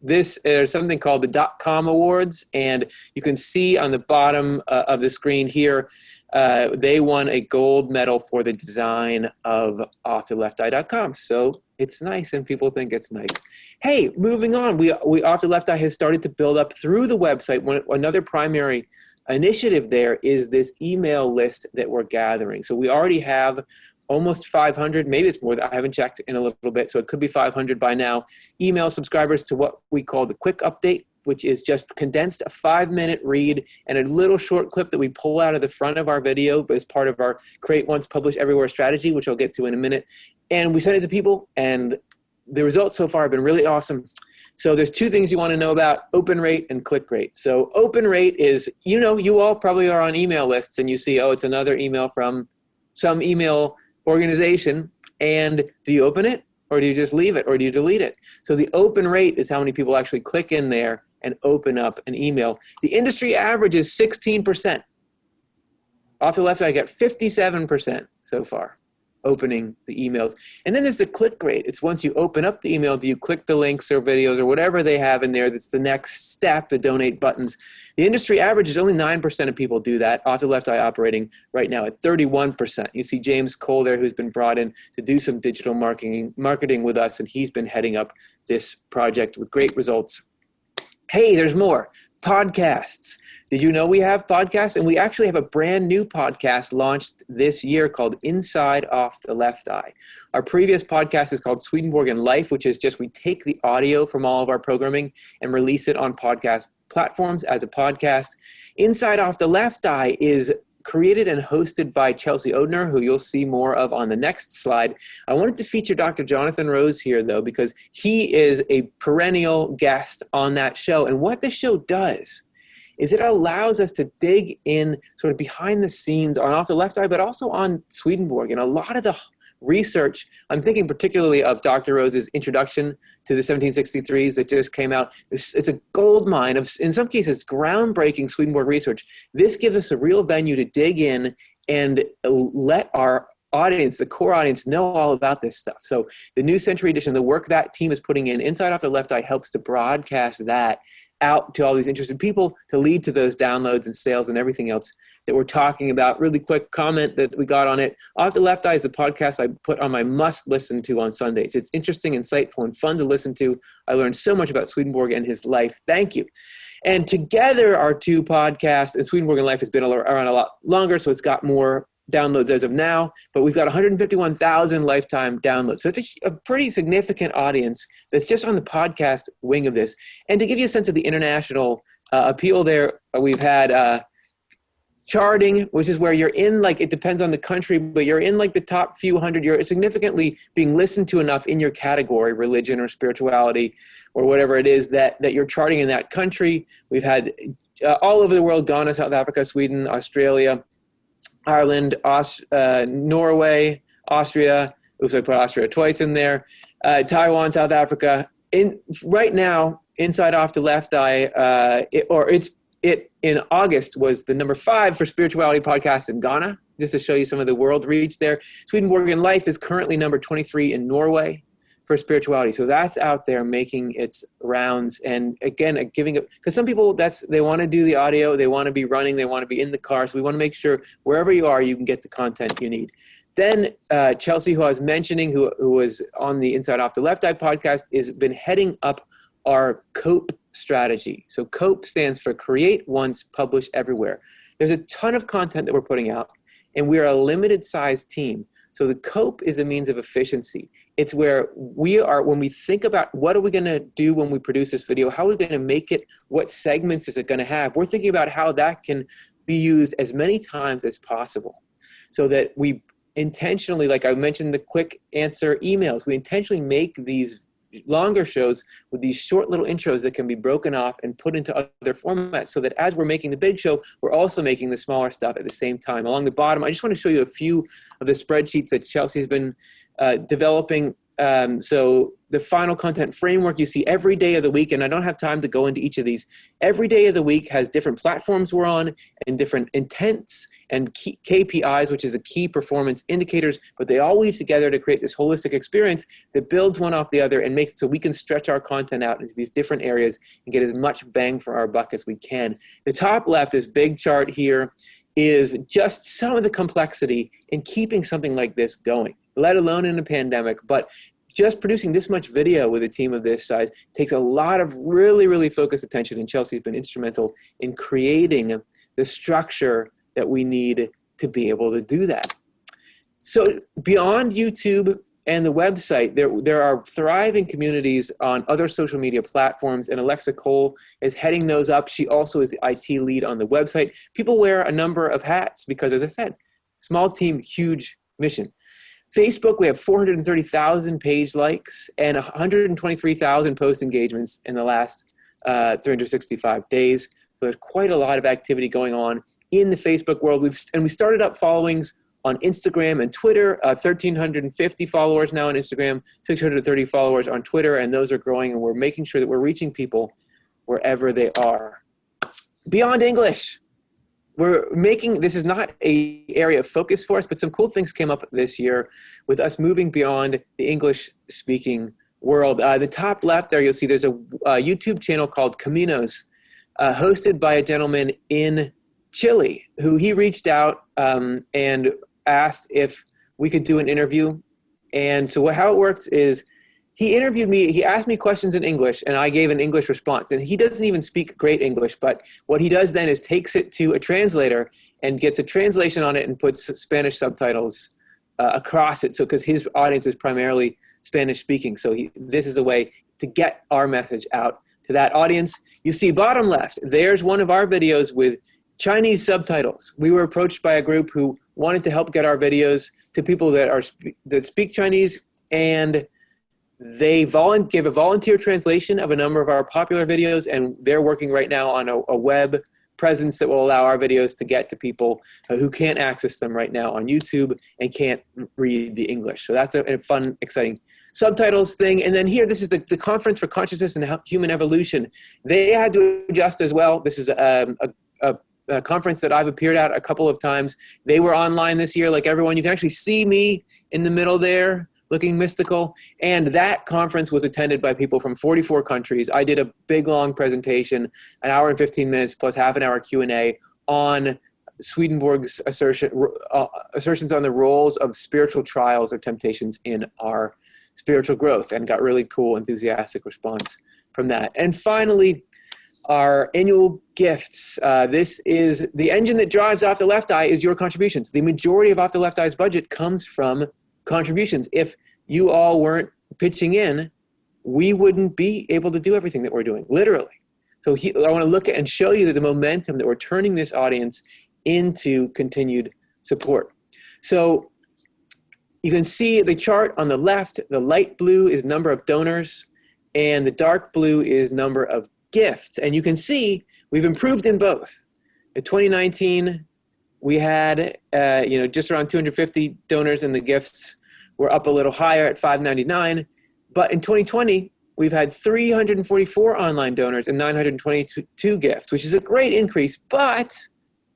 There's something called the .com Awards, and you can see on the bottom of the screen here, they won a gold medal for the design of OffTheLeftEye.com. So it's nice, and people think it's nice. Hey, moving on, we Off the Left Eye has started to build up through the website. Another primary initiative there is this email list that we're gathering. So we already have almost 500, maybe it's more, I haven't checked in a little bit, so it could be 500 by now, email subscribers to what we call the quick update, which is just condensed a 5-minute read and a little short clip that we pull out of the front of our video as part of our Create Once, Publish Everywhere strategy, which I'll get to in a minute. And we send it to people, and the results so far have been really awesome. So there's 2 things you want to know about: open rate and click rate. So open rate is, you all probably are on email lists and you see, oh, it's another email from some email organization. And do you open it, or do you just leave it, or do you delete it? So the open rate is how many people actually click in there and open up an email. The industry average is 16%. Off the left, I get 57% so far. opening the emails. And then there's the click rate. It's once you open up the email, do you click the links or videos or whatever they have in there? That's the next step, the donate buttons. The industry average is only 9% of people do that. Off the Left Eye operating right now at 31%. You see James Cole there, who's been brought in to do some digital marketing with us, and he's been heading up this project with great results. Hey, there's more. Podcasts. Did you know we have podcasts? And we actually have a brand new podcast launched this year called Inside Off the Left Eye. Our previous podcast is called Swedenborg and Life, which is just we take the audio from all of our programming and release it on podcast platforms as a podcast. Inside Off the Left Eye is created and hosted by Chelsea Odner, who you'll see more of on the next slide. I wanted to feature Dr. Jonathan Rose here, though, because he is a perennial guest on that show. And what the show does is it allows us to dig in sort of behind the scenes on Off the Left Eye, but also on Swedenborg. And a lot of the research, I'm thinking particularly of Dr. Rose's introduction to the 1763s that just came out. It's a gold mine of, in some cases, groundbreaking Swedenborg research. This gives us a real venue to dig in and let our audience, the core audience, know all about this stuff. So the New Century Edition, the work that team is putting in Inside Off the Left Eye helps to broadcast that out to all these interested people to lead to those downloads and sales and everything else that we're talking about. Really quick comment that we got on it. Off the Left Eye is the podcast I put on my must listen to on Sundays. It's interesting, insightful, and fun to listen to. I learned so much about Swedenborg and his life. Thank you. And together, our two podcasts, and Swedenborg and Life has been around a lot longer, so it's got more downloads as of now, but we've got 151,000 lifetime downloads. So it's a pretty significant audience that's just on the podcast wing of this. And to give you a sense of the international appeal there, we've had charting, which is where you're in, like, it depends on the country, but you're in like the top few hundred. You're significantly being listened to enough in your category, religion or spirituality or whatever it is that you're charting in that country. We've had all over the world: Ghana, South Africa, Sweden, Australia, Ireland, Norway, Austria. Oops, I put Austria twice in there. Taiwan, South Africa. Right now, Inside Off the Left Eye, in August was the number 5 for spirituality podcasts in Ghana, just to show you some of the world reach there. Swedenborg and Life is currently number 23 in Norway for spirituality. So that's out there making its rounds. And again, giving it, because some people, they want to do the audio, they want to be running, they want to be in the car. So we want to make sure wherever you are, you can get the content you need. Then Chelsea, who I was mentioning, who was on the Inside Off the Left Eye podcast, has been heading up our COPE strategy. So COPE stands for Create Once, Publish Everywhere. There's a ton of content that we're putting out, and we're a limited size team. So the COPE is a means of efficiency. It's where we are, when we think about what are we going to do when we produce this video, how are we going to make it, what segments is it going to have, we're thinking about how that can be used as many times as possible, so that we intentionally, like I mentioned, the quick answer emails, we intentionally make these longer shows with these short little intros that can be broken off and put into other formats, so that as we're making the big show, we're also making the smaller stuff at the same time. Along the bottom, I just want to show you a few of the spreadsheets that Chelsea's been developing. So the final content framework you see every day of the week, and I don't have time to go into each of these. Every day of the week has different platforms we're on and different intents and key KPIs, which is the key performance indicators, but they all weave together to create this holistic experience that builds one off the other and makes it so we can stretch our content out into these different areas and get as much bang for our buck as we can. The top left, this big chart here, is just some of the complexity in keeping something like this going, let alone in a pandemic. But just producing this much video with a team of this size takes a lot of really, really focused attention, and Chelsea has been instrumental in creating the structure that we need to be able to do that. So beyond YouTube and the website, there are thriving communities on other social media platforms, and Alexa Cole is heading those up. She also is the IT lead on the website. People wear a number of hats because, as I said, small team, huge mission. Facebook, we have 430,000 page likes and 123,000 post engagements in the last 365 days. So there's quite a lot of activity going on in the Facebook world. We started up followings on Instagram and Twitter, 1,350 followers now on Instagram, 630 followers on Twitter, and those are growing, and we're making sure that we're reaching people wherever they are. Beyond English, this is not a area of focus for us, but some cool things came up this year with us moving beyond the English speaking world. The top left there, you'll see there's a YouTube channel called Caminos, hosted by a gentleman in Chile who he reached out and asked if we could do an interview. And so how it works is he interviewed me, he asked me questions in English, and I gave an English response. And he doesn't even speak great English, but what he does then is takes it to a translator and gets a translation on it and puts Spanish subtitles across it. So because his audience is primarily Spanish speaking. So this is a way to get our message out to that audience. You see bottom left, there's one of our videos with Chinese subtitles. We were approached by a group who wanted to help get our videos to people that speak Chinese, and they gave a volunteer translation of a number of our popular videos, and they're working right now on a web presence that will allow our videos to get to people who can't access them right now on YouTube and can't read the English. So that's a fun, exciting subtitles thing. And then here, this is the Conference for Consciousness and Human Evolution. They had to adjust as well. This is a conference that I've appeared at a couple of times. They were online this year, like everyone. You can actually see me in the middle there, looking mystical. And that conference was attended by people from 44 countries. I did a big, long presentation, an hour and 15 minutes plus half an hour Q&A on Swedenborg's assertions on the roles of spiritual trials or temptations in our spiritual growth, and got really cool, enthusiastic response from that. And finally, our annual gifts. This is the engine that drives Off the Left Eye is your contributions. The majority of Off the Left Eye's budget comes from contributions. If you all weren't pitching in, we wouldn't be able to do everything that we're doing, literally. So I want to look at and show you the momentum that we're turning this audience into continued support. So you can see the chart on the left. The light blue is number of donors, and the dark blue is number of gifts. And you can see we've improved in both. In 2019, we had just around 250 donors, and the gifts were up a little higher at 599. But in 2020, we've had 344 online donors and 922 gifts, which is a great increase, but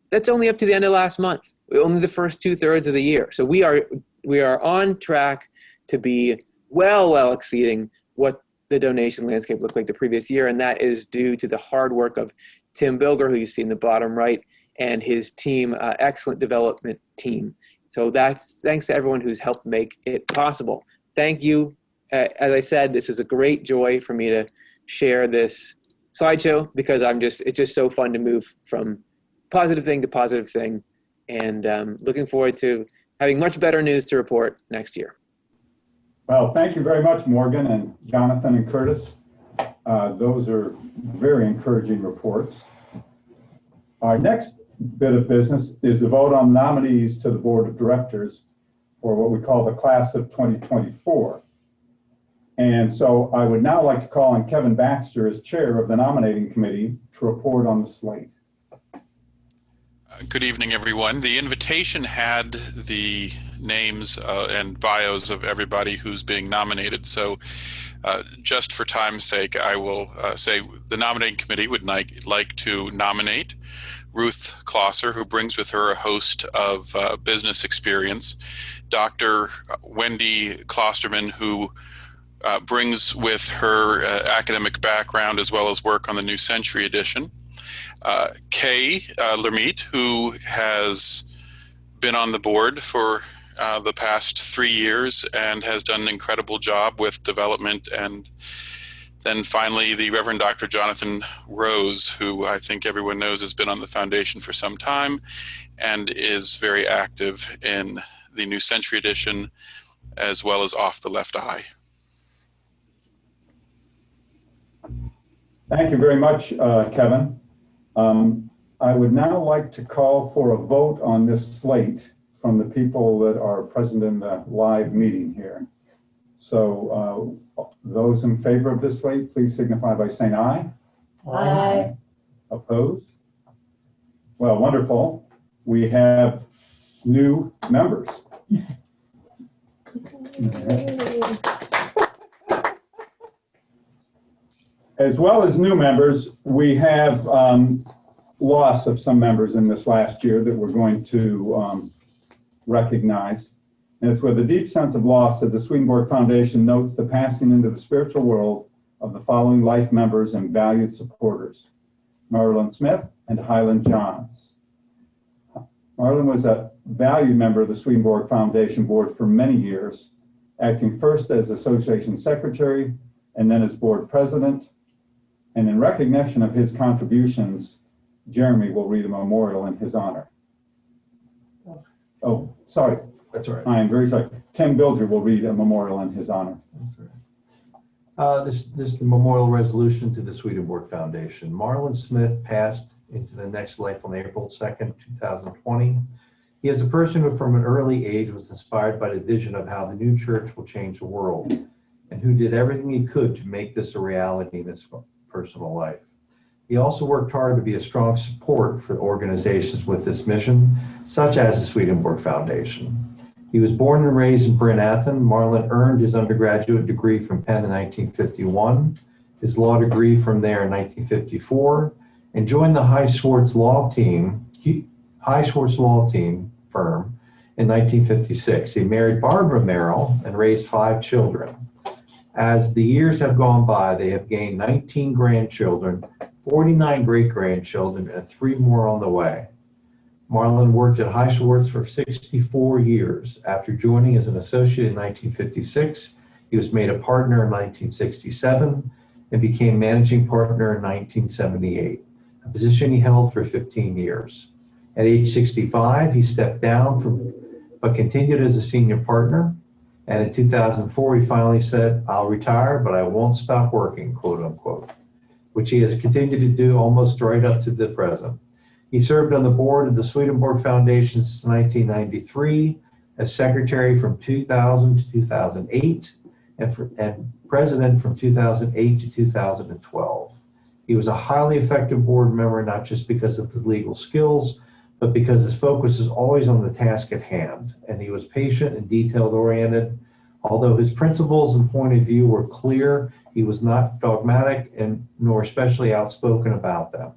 that's only up to the end of last month, only the first 2/3 of the year. So we are on track to be well exceeding what the donation landscape looked like the previous year, and that is due to the hard work of Tim Bilger, who you see in the bottom right, and his team, excellent development team. So that's thanks to everyone who's helped make it possible. Thank you. As I said, this is a great joy for me to share this slideshow, because it's just so fun to move from positive thing to positive thing, and looking forward to having much better news to report next year. Well, thank you very much, Morgan and Jonathan and Curtis. Those are very encouraging reports. Our next bit of business is to vote on nominees to the board of directors for what we call the class of 2024. And so I would now like to call on Kevin Baxter as chair of the nominating committee to report on the slate. Good evening, everyone. The invitation had the names and bios of everybody who's being nominated. So just for time's sake, I will say the nominating committee would like to nominate Ruth Klosser, who brings with her a host of business experience, Dr. Wendy Klosterman, who brings with her academic background as well as work on the New Century edition, Kay Lermite, who has been on the board for the past 3 years and has done an incredible job with development. And then finally, the Reverend Dr. Jonathan Rose, who I think everyone knows has been on the foundation for some time and is very active in the New Century edition as well as Off the Left Eye. Thank you very much, Kevin. I would now like to call for a vote on this slate from the people that are present in the live meeting here. So those in favor of this slate, please signify by saying aye. Aye. Opposed? Well, wonderful. We have new members. As well as new members, we have loss of some members in this last year that we're going to recognize. And it's with a deep sense of loss that the Swedenborg Foundation notes the passing into the spiritual world of the following life members and valued supporters: Marilyn Smith and Highland Johns. Marilyn was a valued member of the Swedenborg Foundation board for many years, acting first as association secretary and then as board president. And in recognition of his contributions, Jeremy will read a memorial in his honor. Oh, sorry. That's all right. I am very sorry. Tim Bilger will read a memorial in his honor. That's all right. This is the memorial resolution to the Swedenborg Foundation. Marlon Smith passed into the next life on April 2nd, 2020. He is a person who from an early age was inspired by the vision of how the new church will change the world, and who did everything he could to make this a reality in his personal life. He also worked hard to be a strong support for organizations with this mission, such as the Swedenborg Foundation. He was born and raised in Bryn Athyn. Marlon earned his undergraduate degree from Penn in 1951, his law degree from there in 1954, and joined the High Schwartz Law Team firm in 1956. He married Barbara Merrill and raised 5 children. As the years have gone by, they have gained 19 grandchildren, 49 great-grandchildren, and 3 more on the way. Marlon worked at High Schwartz for 64 years. After joining as an associate in 1956, he was made a partner in 1967 and became managing partner in 1978, a position he held for 15 years. At age 65, he stepped down but continued as a senior partner. And in 2004, he finally said, "I'll retire, but I won't stop working," quote unquote, which he has continued to do almost right up to the present. He served on the board of the Swedenborg Foundation since 1993, as secretary from 2000 to 2008, and president from 2008 to 2012. He was a highly effective board member, not just because of his legal skills, but because his focus is always on the task at hand, and he was patient and detail-oriented. Although his principles and point of view were clear, he was not dogmatic and nor especially outspoken about them.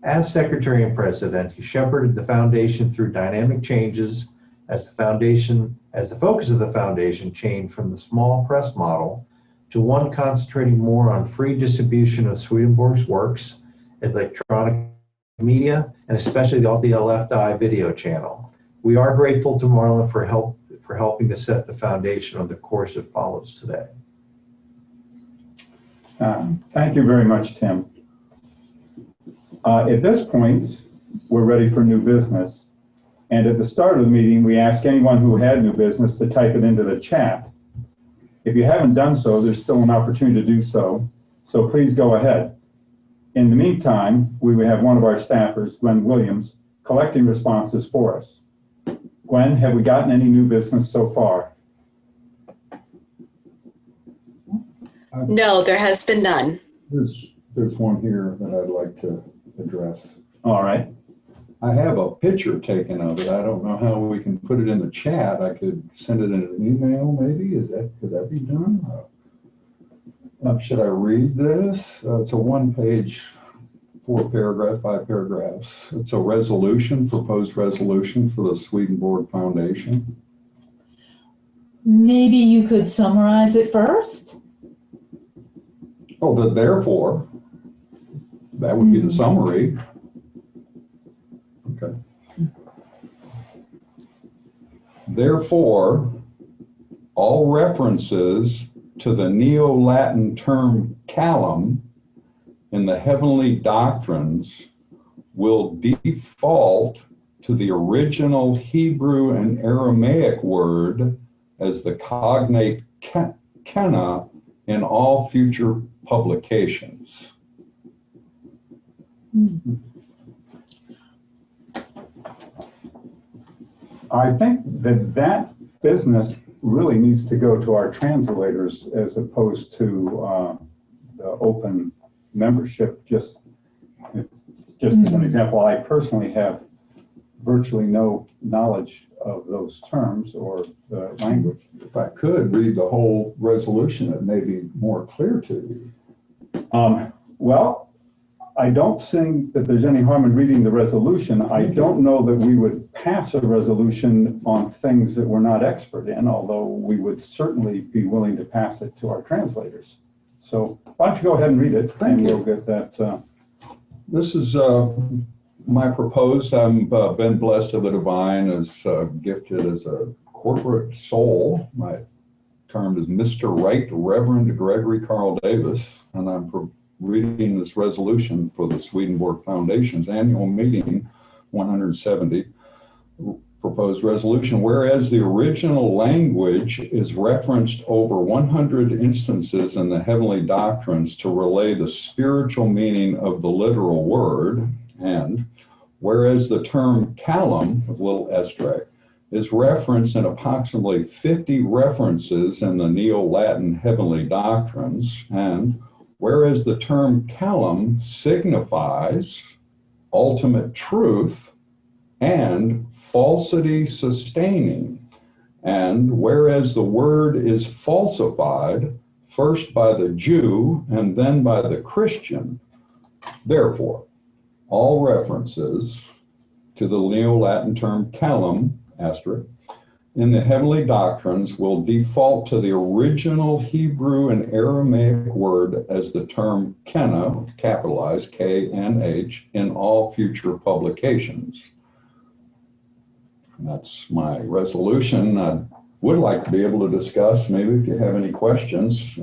As secretary and president, he shepherded the foundation through dynamic changes as the focus of the foundation changed from the small press model to one concentrating more on free distribution of Swedenborg's works, electronic media, and especially the OffTheLeftEye video channel. We are grateful to Marlon for helping to set the foundation on the course it follows today. Thank you very much, Tim. At this point, we're ready for new business. And at the start of the meeting, we ask anyone who had new business to type it into the chat. If you haven't done so, there's still an opportunity to do so. So please go ahead. In the meantime, we will have one of our staffers, Gwen Williams, collecting responses for us. Gwen, have we gotten any new business so far? No, there has been none. There's one here that I'd like to address. All right. I have a picture taken of it. I don't know how we can put it in the chat. I could send it in an email maybe. Could that be done? Should I read this? It's a 1-page, 4-paragraph, 5 paragraphs. It's a resolution, proposed resolution for the Swedenborg Foundation. Maybe you could summarize it first? Oh, but therefore, that would be the summary. Okay. Therefore, all references to the Neo-Latin term calum in the heavenly doctrines will default to the original Hebrew and Aramaic word as the cognate kena in all future publications. I think that business really needs to go to our translators as opposed to the open membership. Just as an example, I personally have virtually no knowledge of those terms or the language. If I could read the whole resolution, it may be more clear to you. Well, I don't think that there's any harm in reading the resolution. I don't know that we would pass a resolution on things that we're not expert in, although we would certainly be willing to pass it to our translators. So why don't you go ahead and read it, and we'll get that. This is my proposed. I've been blessed of the divine, as gifted as a corporate soul. My term is Mr. Right Reverend Gregory Carl Davis, and I'm reading this resolution for the Swedenborg Foundation's annual meeting 170. Proposed resolution, whereas the original language is referenced over 100 instances in the heavenly doctrines to relay the spiritual meaning of the literal word, and whereas the term calum, with little asterisk, is referenced in approximately 50 references in the Neo-Latin heavenly doctrines, and whereas the term calum signifies ultimate truth and falsity sustaining, and whereas the word is falsified first by the Jew and then by the Christian, therefore all references to the Neo-Latin term calum, asterisk, in the heavenly doctrines will default to the original Hebrew and Aramaic word as the term kenna, capitalized K-N-H, in all future publications. That's my resolution. I would like to be able to discuss, maybe if you have any questions,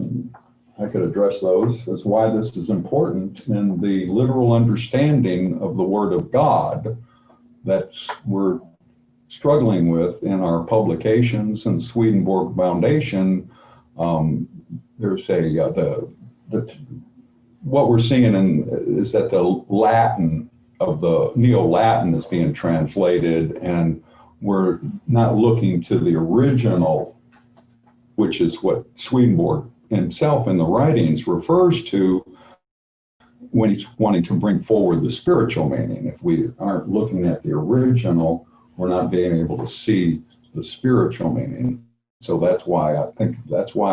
I could address those, as why this is important in the literal understanding of the Word of God that we're struggling with in our publications and Swedenborg Foundation. There's what we're seeing is that the Latin of the Neo-Latin is being translated, and we're not looking to the original, which is what Swedenborg himself in the writings refers to when he's wanting to bring forward the spiritual meaning. If we aren't looking at the original, we're not being able to see the spiritual meaning. So that's why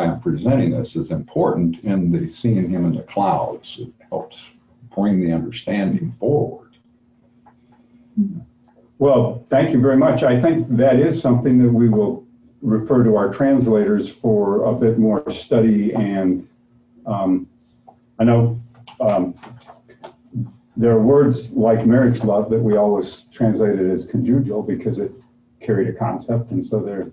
I'm presenting this as important in the seeing him in the clouds. It helps bring the understanding forward. Well, thank you very much. I think that is something that we will refer to our translators for a bit more study. And I know there are words like marriage love that we always translated as conjugal because it carried a concept. And so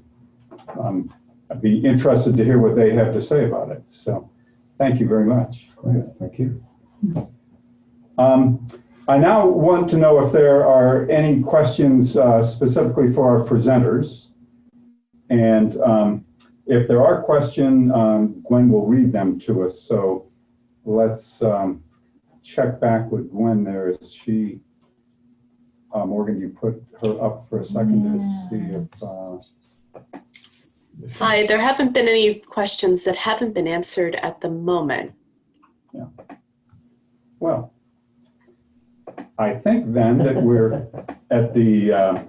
I'd be interested to hear what they have to say about it. So thank you very much. Great, thank you. I now want to know if there are any questions specifically for our presenters. And if there are questions, Gwen will read them to us. So let's check back with Gwen there. Is she, Morgan, you put her up for a second to see if... Hi, there haven't been any questions that haven't been answered at the moment. Yeah. Well, I think then that we're at the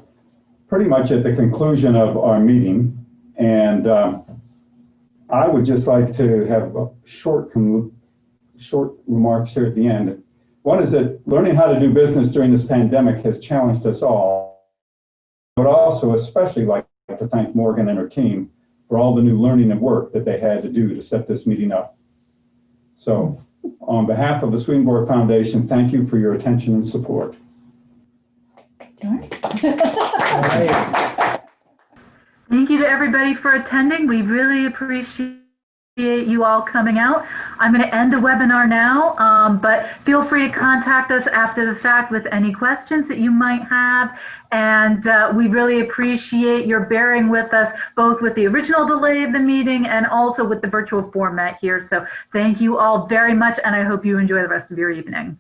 pretty much at the conclusion of our meeting, and I would just like to have short remarks here at the end. One is that learning how to do business during this pandemic has challenged us all, but also especially like to thank Morgan and her team for all the new learning and work that they had to do to set this meeting up. So on behalf of the Swedenborg Foundation, thank you for your attention and support. Thank you to everybody for attending. We really appreciate you all coming out. I'm going to end the webinar now, but feel free to contact us after the fact with any questions that you might have. And we really appreciate your bearing with us, both with the original delay of the meeting and also with the virtual format here. So thank you all very much, and I hope you enjoy the rest of your evening.